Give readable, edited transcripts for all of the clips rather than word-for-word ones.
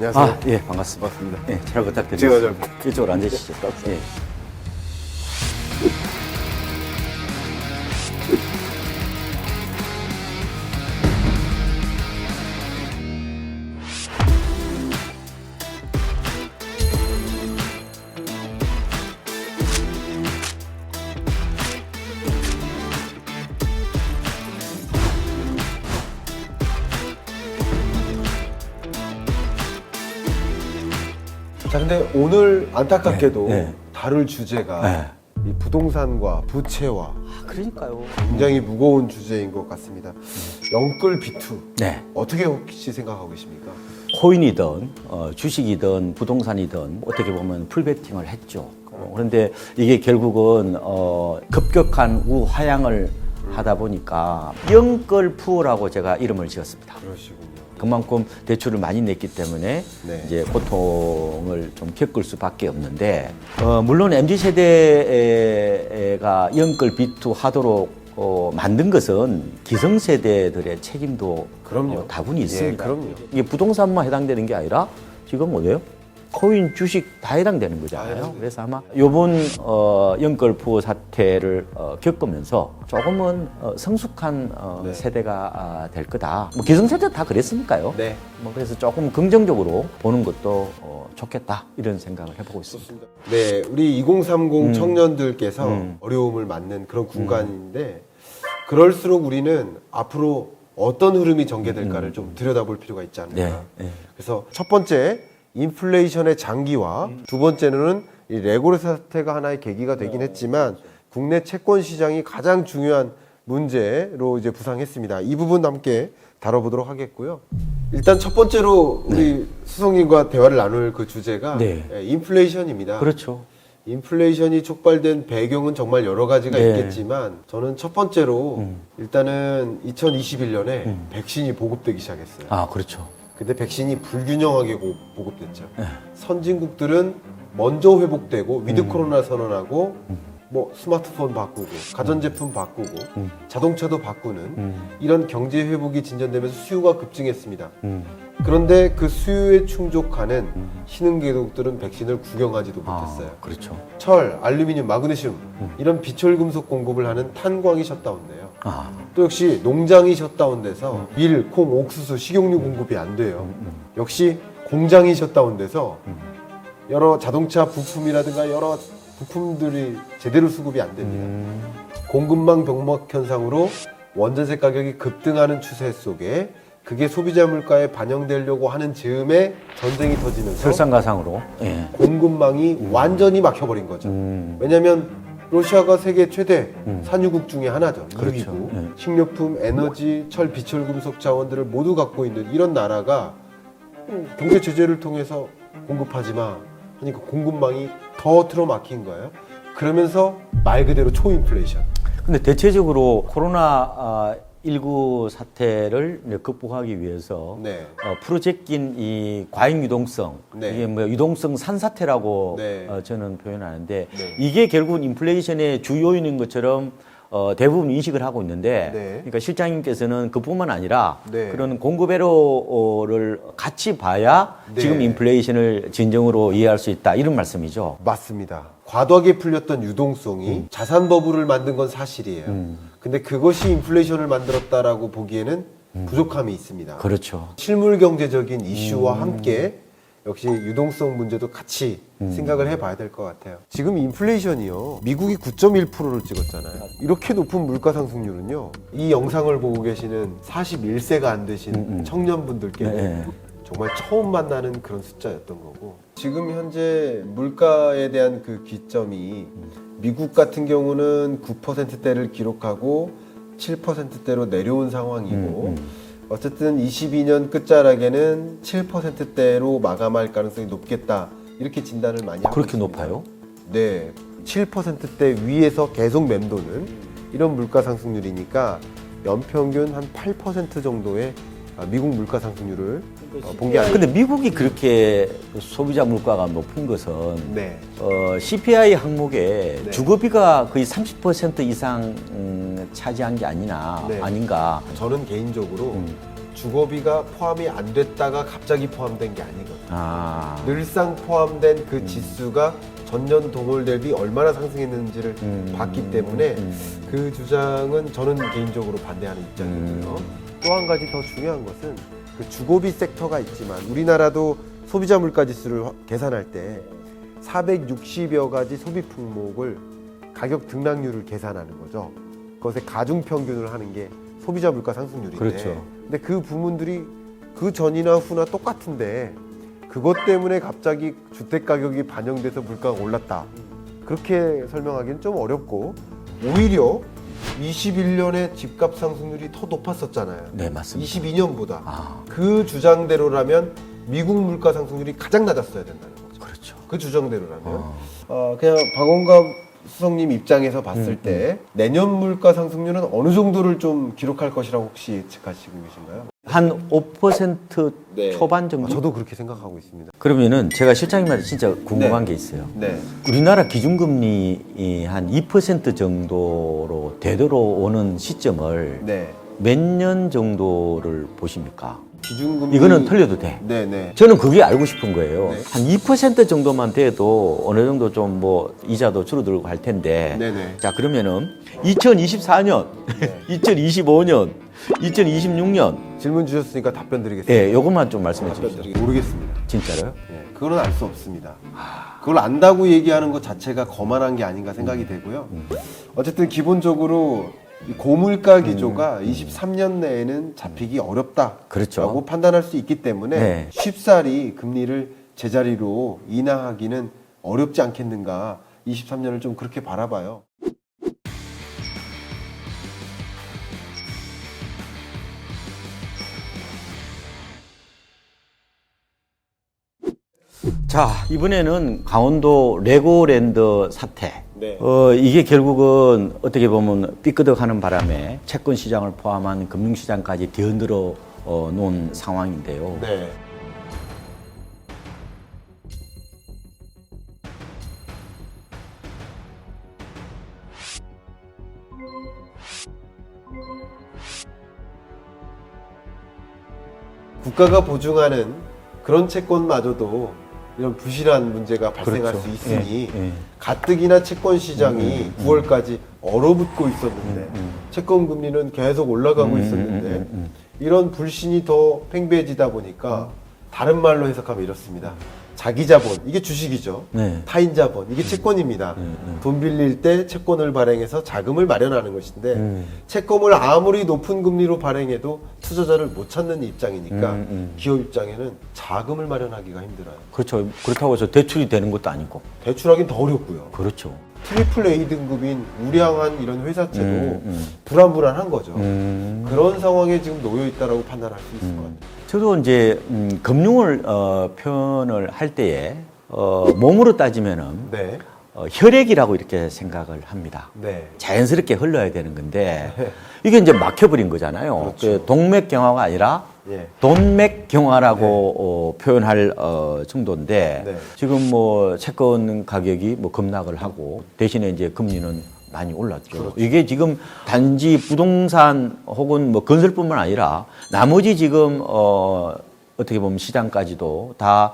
안녕하세요. 아, 예, 반갑습니다. 예, 잘 부탁드립니다. 제가 이쪽으로 앉으시죠. 예. 자, 근데 오늘 안타깝게도 네. 다룰 주제가 네. 이 부동산과 부채와 아, 그러니까요. 굉장히 무거운 주제인 것 같습니다. 영끌 비투 네. 어떻게 혹시 생각하고 계십니까? 코인이든 주식이든 부동산이든 어떻게 보면 풀베팅을 했죠. 그런데 이게 결국은 급격한 우하향을 하다 보니까 영끌푸라고 제가 이름을 지었습니다. 그러시군요. 그만큼 대출을 많이 냈기 때문에 네. 이제 고통을 좀 겪을 수밖에 없는데 물론 MZ 세대가 영끌 비투 하도록 만든 것은 기성세대들의 책임도 그럼요. 다분히 있습니다. 예, 그럼요. 이게 부동산만 해당되는 게 아니라 지금 뭐예요? 코인, 주식 다 해당되는 거잖아요. 해당돼요. 그래서 아마 이번 영끌푸 사태를 겪으면서 조금은 성숙한 네. 세대가 될 거다. 뭐 기성세대 다 그랬으니까요. 네. 뭐 그래서 조금 긍정적으로 보는 것도 좋겠다 이런 생각을 해보고 있습니다. 네, 우리 2030 청년들께서 어려움을 맞는 그런 음. 구간인데 그럴수록 우리는 앞으로 어떤 흐름이 전개될까를 좀 들여다볼 필요가 있지 않을까. 네, 네. 그래서 첫 번째 인플레이션의 장기화, 두 번째는 이 레고레 사태가 하나의 계기가 되긴 했지만 국내 채권 시장이 가장 중요한 문제로 이제 부상했습니다. 이 부분 함께 다뤄보도록 하겠고요. 일단 첫 번째로 우리 수성님과 대화를 나눌 그 주제가 네. 인플레이션입니다. 그렇죠. 인플레이션이 촉발된 배경은 정말 여러 가지가 네. 있겠지만 저는 첫 번째로 일단은 2021년에 백신이 보급되기 시작했어요. 아, 그렇죠. 근데 백신이 불균형하게 보급됐죠. 선진국들은 먼저 회복되고 위드 코로나 선언하고 뭐 스마트폰 바꾸고 가전제품 바꾸고 자동차도 바꾸는 이런 경제 회복이 진전되면서 수요가 급증했습니다. 그런데 그 수요에 충족하는 신흥계국들은 백신을 구경하지도 못했어요. 그렇죠. 철, 알루미늄, 마그네슘 이런 비철금속 공급을 하는 탄광이 셧다운돼요. 아, 또 역시 농장이 셧다운돼서 밀, 콩, 옥수수, 식용유 공급이 안 돼요. 역시 공장이 셧다운돼서 여러 자동차 부품이라든가 여러 부품들이 제대로 수급이 안 됩니다. 공급망 병목 현상으로 원전세 가격이 급등하는 추세 속에 그게 소비자 물가에 반영되려고 하는 즈음에 전쟁이 터지면서 설상가상으로. 예. 공급망이 완전히 막혀버린 거죠. 왜냐하면 러시아가 세계 최대 산유국 중에 하나죠. 그렇죠. 2위고 네. 식료품, 에너지, 철, 비철금속 자원들을 모두 갖고 있는 이런 나라가 경제 제재를 통해서 공급하지 마 하니까 공급망이 더 틀어막힌 거예요. 그러면서 말 그대로 초인플레이션. 근데 대체적으로 코로나19 사태를 이제 극복하기 위해서 네. 프로젝트인 이 과잉 유동성, 네. 이게 뭐 유동성 산사태라고 네. 저는 표현하는데 네. 이게 결국 인플레이션의 주요인인 것처럼 대부분 인식을 하고 있는데, 네. 그러니까 실장님께서는 그뿐만 아니라 네. 그런 공급회로를 같이 봐야 네. 지금 인플레이션을 진정으로 이해할 수 있다 이런 말씀이죠. 맞습니다. 과도하게 풀렸던 유동성이 자산 버블을 만든 건 사실이에요. 근데 그것이 인플레이션을 만들었다라고 보기에는 부족함이 있습니다. 그렇죠. 실물 경제적인 이슈와 함께 역시 유동성 문제도 같이 생각을 해봐야 될 것 같아요. 지금 인플레이션이요. 미국이 9.1%를 찍었잖아요. 이렇게 높은 물가 상승률은요. 이 영상을 보고 계시는 41세가 안 되신 청년분들께는 네. 정말 처음 만나는 그런 숫자였던 거고 지금 현재 물가에 대한 그 기점이 미국 같은 경우는 9%대를 기록하고 7%대로 내려온 상황이고 어쨌든 22년 끝자락에는 7%대로 마감할 가능성이 높겠다 이렇게 진단을 많이 하고 그렇게 있습니다. 높아요? 네, 7%대 위에서 계속 맴도는 이런 물가 상승률이니까 연평균 한 8% 정도의 미국 물가 상승률을 본 게 아니에요. 근데 미국이 그렇게 소비자 물가가 높은 것은 네, CPI 항목에 네. 주거비가 거의 30% 이상 차지한 게 네. 아닌가. 저는 개인적으로 주거비가 포함이 안 됐다가 갑자기 포함된 게 아니거든요. 아. 늘상 포함된 그 지수가 전년 동월 대비 얼마나 상승했는지를 봤기 때문에 그 주장은 저는 개인적으로 반대하는 입장이고요. 또 한 가지 더 중요한 것은 그 주거비 섹터가 있지만 우리나라도 소비자 물가 지수를 계산할 때 460여 가지 소비 품목을 가격 등락률을 계산하는 거죠. 그것의 가중 평균을 하는 게 소비자 물가 상승률인데, 그렇죠. 근데 그 부문들이 그 전이나 후나 똑같은데 그것 때문에 갑자기 주택 가격이 반영돼서 물가가 올랐다. 그렇게 설명하기는 좀 어렵고, 오히려 21년에 집값 상승률이 더 높았었잖아요. 네, 맞습니다. 22년보다. 아. 그 주장대로라면 미국 물가 상승률이 가장 낮았어야 된다는 거죠. 그렇죠. 그 주장대로라면. 그냥 박원갑 수석님 입장에서 봤을 때 내년 물가 상승률은 어느 정도를 좀 기록할 것이라고 혹시 예측하시고 계신가요? 한 5% 네. 초반 정도? 저도 그렇게 생각하고 있습니다. 그러면은 제가 실장님한테 진짜 궁금한 게 있어요. 네. 우리나라 기준금리 한 2% 정도로 되돌아오는 시점을 네. 몇 년 정도를 보십니까? 기준금리 이거는 틀려도 돼. 네네. 저는 그게 알고 싶은 거예요. 네. 한 2% 정도만 돼도 어느 정도 좀 뭐 이자도 줄어들고 할 텐데. 네네. 자, 그러면은 2024년, 네. 2025년, 2026년. 질문 주셨으니까 답변 드리겠습니다. 예, 요것만 좀 말씀해 답변 주십시오. 드리겠습니다. 모르겠습니다. 진짜로요? 네, 그거는 알 수 없습니다. 그걸 안다고 얘기하는 것 자체가 거만한 게 아닌가 생각이 되고요. 어쨌든 기본적으로 이 고물가 기조가 23년 내에는 잡히기 어렵다라고 그렇죠. 판단할 수 있기 때문에 네. 쉽사리 금리를 제자리로 인하하기는 어렵지 않겠는가. 23년을 좀 그렇게 바라봐요. 자, 이번에는 강원도 레고랜드 사태. 네. 이게 결국은 어떻게 보면 삐끄덕하는 바람에 채권 시장을 포함한 금융 시장까지 뒤흔들어 놓은 상황인데요. 네. 국가가 보증하는 그런 채권마저도 이런 부실한 문제가 발생할 그렇죠. 수 있으니 예, 예. 가뜩이나 채권 시장이 9월까지 얼어붙고 있었는데 채권 금리는 계속 올라가고 있었는데 이런 불신이 더 팽배해지다 보니까 다른 말로 해석하면 이렇습니다. 자기 자본, 이게 주식이죠. 네. 타인 자본, 이게 채권입니다. 돈 빌릴 때 채권을 발행해서 자금을 마련하는 것인데 채권을 아무리 높은 금리로 발행해도 투자자를 못 찾는 입장이니까 기업 입장에는 자금을 마련하기가 힘들어요. 그렇죠. 그렇다고 해서 대출이 되는 것도 아니고. 대출하기는 더 어렵고요. 그렇죠. 트리플 A 등급인 우량한 이런 회사채도 불안불안한 거죠. 그런 상황에 지금 놓여 있다라고 판단할 수 있을 것 같아요. 저도 이제 금융을 표현을 할 때에 몸으로 따지면은 네. 혈액이라고 이렇게 생각을 합니다. 네. 자연스럽게 흘러야 되는 건데 이게 이제 막혀버린 거잖아요. 그렇죠. 그 동맥경화가 아니라 예. 돈맥경화라고 표현할 정도인데 네. 지금 뭐 채권 가격이 뭐 급락을 하고 대신에 이제 금리는 많이 올랐죠. 그렇죠. 이게 지금 단지 부동산 혹은 뭐 건설뿐만 아니라 나머지 지금 어떻게 보면 시장까지도 다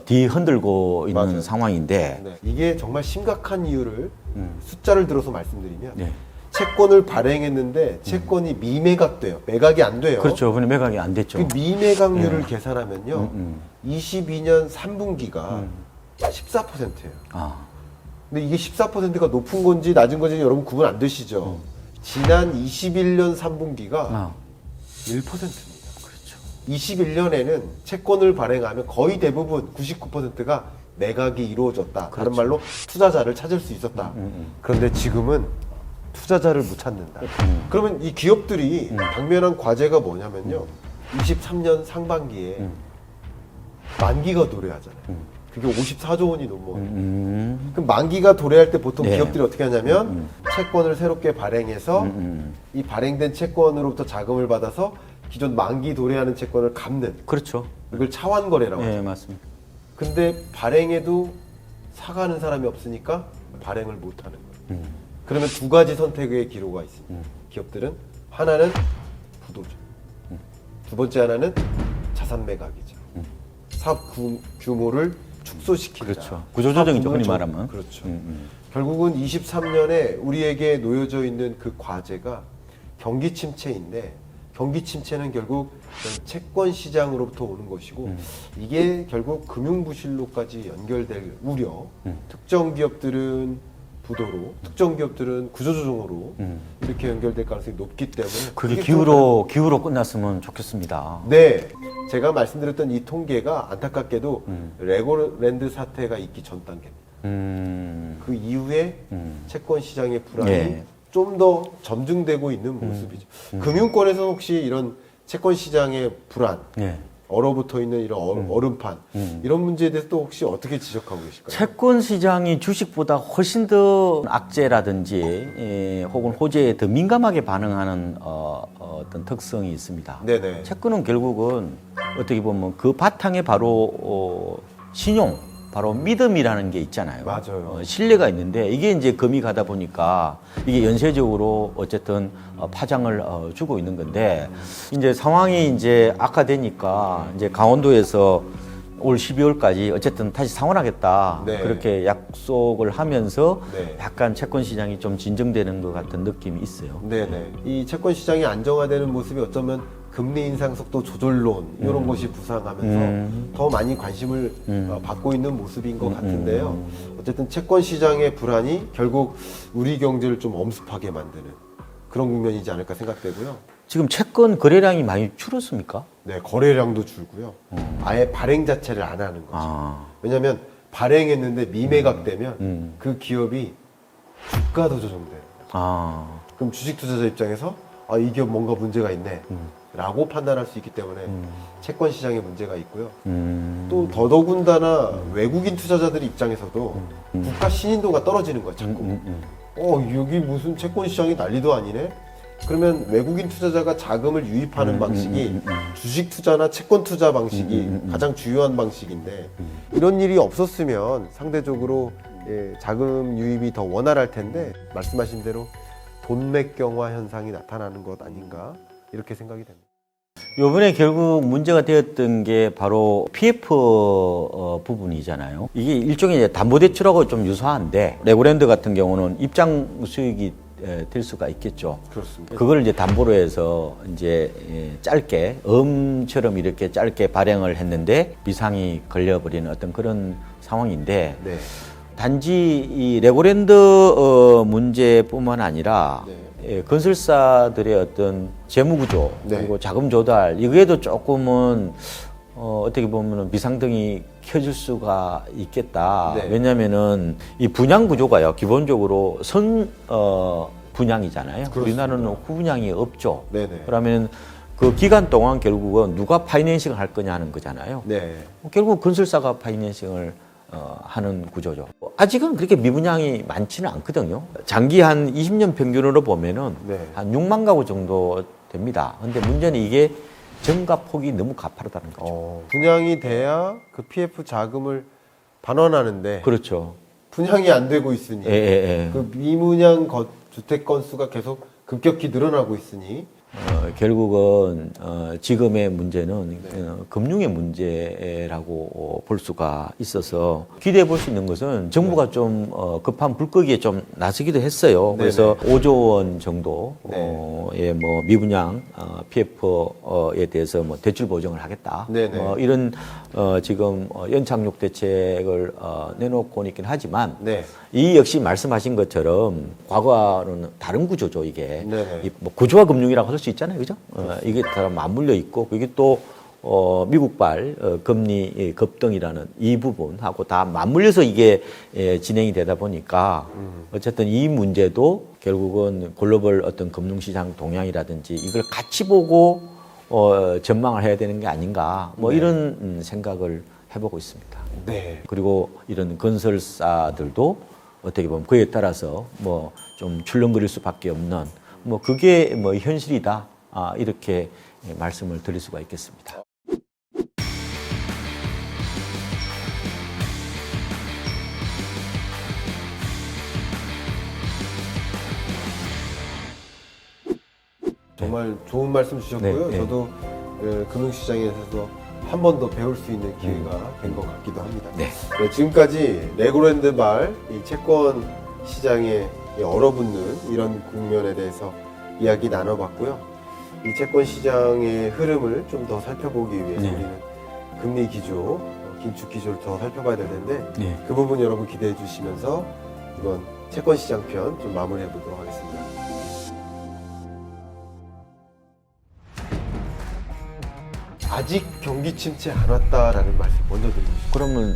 뒤흔들고 있는 맞아요. 상황인데 네. 이게 정말 심각한 이유를 숫자를 들어서 말씀드리면 네. 채권을 발행했는데 채권이 미매각돼요. 매각이 안 돼요. 그렇죠. 근데 매각이 안 됐죠. 그 미매각률을 계산하면요. 22년 3분기가 14%예요. 아, 근데 이게 14%가 높은 건지 낮은 건지 여러분 구분 안 되시죠? 지난 21년 3분기가 아. 1%입니다. 그렇죠. 21년에는 채권을 발행하면 거의 대부분 99%가 매각이 이루어졌다. 다른 말로 투자자를 찾을 수 있었다. 그런데 지금은 투자자를 못 찾는다. 그러면 이 기업들이 당면한 과제가 뭐냐면요. 23년 상반기에 만기가 도래하잖아요. 그게 54조 원이 넘어요. 그럼 만기가 도래할 때 보통 네. 기업들이 어떻게 하냐면 채권을 새롭게 발행해서 이 발행된 채권으로부터 자금을 받아서 기존 만기 도래하는 채권을 갚는, 그렇죠. 이걸 차환 거래라고 하죠. 네, 맞습니다. 근데 발행해도 사가는 사람이 없으니까 발행을 못 하는 거예요. 그러면 두 가지 선택의 기로가 있습니다. 기업들은 하나는 부도죠. 두 번째 하나는 자산 매각이죠. 사업 규모를 축소시킨다. 그렇죠. 구조조정이죠, 사업 흔히 규모를 말하면. 그렇죠. 결국은 23년에 우리에게 놓여져 있는 그 과제가 경기 침체인데 경기 침체는 결국 채권 시장으로부터 오는 것이고 이게 결국 금융 부실로까지 연결될 우려. 특정 기업들은 부도로, 특정 기업들은 구조조정으로 이렇게 연결될 가능성이 높기 때문에 그게 좀 기후로 끝났으면 좋겠습니다. 네, 제가 말씀드렸던 이 통계가 안타깝게도 레고랜드 사태가 있기 전 단계입니다. 그 이후에 채권 시장의 불안이 예. 좀 더 점증되고 있는 모습이죠. 금융권에서 혹시 이런 채권 시장의 불안, 예. 얼어붙어 있는 이런 얼음판 이런 문제에 대해서 또 혹시 어떻게 지적하고 계실까요? 채권 시장이 주식보다 훨씬 더 악재라든지 혹은 호재에 더 민감하게 반응하는 어떤 특성이 있습니다. 네네. 채권은 결국은 어떻게 보면 그 바탕에 바로 신용, 바로 믿음이라는 게 있잖아요. 맞아요. 신뢰가 있는데 이게 이제 금이 가다 보니까 이게 연쇄적으로 어쨌든 파장을 주고 있는 건데 이제 상황이 이제 악화되니까 이제 강원도에서 올 12월까지 어쨌든 다시 상환하겠다. 네. 그렇게 약속을 하면서 네. 약간 채권 시장이 좀 진정되는 것 같은 느낌이 있어요. 네네. 이 채권 시장이 안정화되는 모습이 어쩌면 금리 인상 속도 조절론 이런 것이 부상하면서 더 많이 관심을 받고 있는 모습인 것 같은데요. 어쨌든 채권 시장의 불안이 결국 우리 경제를 좀 엄습하게 만드는 그런 국면이지 않을까 생각되고요. 지금 채권 거래량이 많이 줄었습니까? 네, 거래량도 줄고요. 아예 발행 자체를 안 하는 거죠. 아. 왜냐하면 발행했는데 미매각되면 그 기업이 주가도 조정돼요. 아. 그럼 주식 투자자 입장에서 아, 이 기업 뭔가 문제가 있네 라고 판단할 수 있기 때문에 채권 시장에 문제가 있고요. 또 더더군다나 외국인 투자자들 입장에서도 국가 신인도가 떨어지는 거야 자꾸. 여기 무슨 채권 시장이 난리도 아니네. 그러면 외국인 투자자가 자금을 유입하는 방식이 주식 투자나 채권 투자 방식이 가장 주요한 방식인데 이런 일이 없었으면 상대적으로 자금 유입이 더 원활할 텐데 말씀하신 대로 돈맥경화 현상이 나타나는 것 아닌가 이렇게 생각이 됩니다. 요번에 결국 문제가 되었던 게 바로 PF 부분이잖아요. 이게 일종의 이제 담보대출하고 좀 유사한데 레고랜드 같은 경우는 입장 수익이 될 수가 있겠죠. 그렇습니다. 그걸 이제 담보로 해서 이제 짧게 음처럼 이렇게 짧게 발행을 했는데 비상이 걸려버리는 어떤 그런 상황인데 네. 단지 이 레고랜드 문제뿐만 아니라 건설사들의 어떤 재무구조 그리고 자금 조달 이거에도 조금은 어떻게 보면 비상등이 켜질 수가 있겠다. 네. 왜냐하면은 이 분양 구조가요 기본적으로 분양이잖아요. 그렇습니다. 우리나라는 후분양이 없죠. 네네. 그러면 그 기간 동안 결국은 누가 파이낸싱을 할 거냐 하는 거잖아요. 네. 결국 건설사가 파이낸싱을 하는 구조죠. 아직은 그렇게 미분양이 많지는 않거든요. 장기 한 20년 평균으로 보면은 네. 한 6만 가구 정도 됩니다. 근데 문제는 이게 증가 폭이 너무 가파르다는 거죠. 분양이 돼야 그 PF 자금을 반환하는데 그렇죠. 분양이 안 되고 있으니 예. 그 미분양 주택 건수가 계속 급격히 늘어나고 있으니 결국은 지금의 문제는 금융의 문제라고 볼 수가 있어서 기대해 볼 수 있는 것은 정부가 좀 급한 불거기에 좀 나서기도 했어요. 그래서 5조 원 정도의 뭐 미분양 PF에 대해서 뭐 대출 보정을 하겠다. 이런 지금 연착륙 대책을 내놓고 있긴 하지만 이 역시 말씀하신 것처럼 과거와는 다른 구조죠 이게. 뭐 구조화 금융이라고 할 수 있잖아요, 그죠? 이게 다 맞물려 있고 이게 또 미국발 금리 급등이라는 이 부분하고 다 맞물려서 이게 진행이 되다 보니까 어쨌든 이 문제도 결국은 글로벌 어떤 금융시장 동향이라든지 이걸 같이 보고 전망을 해야 되는 게 아닌가 뭐 이런 생각을 해보고 있습니다. 그리고 이런 건설사들도 어떻게 보면 그에 따라서 뭐 좀 출렁거릴 수밖에 없는 뭐 그게 뭐 현실이다 이렇게 말씀을 드릴 수가 있겠습니다. 정말 좋은 말씀 주셨고요. 저도 금융시장에서도 한 번 더 배울 수 있는 기회가 된 것 같기도 합니다. 네. 네, 지금까지 레고랜드 말 이 채권 시장에 얼어붙는 이런 국면에 대해서 이야기 나눠봤고요. 이 채권 시장의 흐름을 좀 더 살펴보기 위해서 네. 우리는 금리 기조, 긴축 기조를 더 살펴봐야 될 텐데 네. 그 부분 여러분 기대해 주시면서 이번 채권 시장 편 좀 마무리해 보도록 하겠습니다. 아직 경기 침체 안 왔다라는 말씀 먼저 드리고 싶습니다. 그러면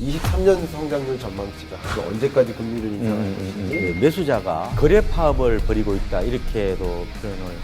23년 성장률 전망치가 또 언제까지 금리를 인상할 것인지 매수자가 거래 파업을 벌이고 있다 이렇게도 표현을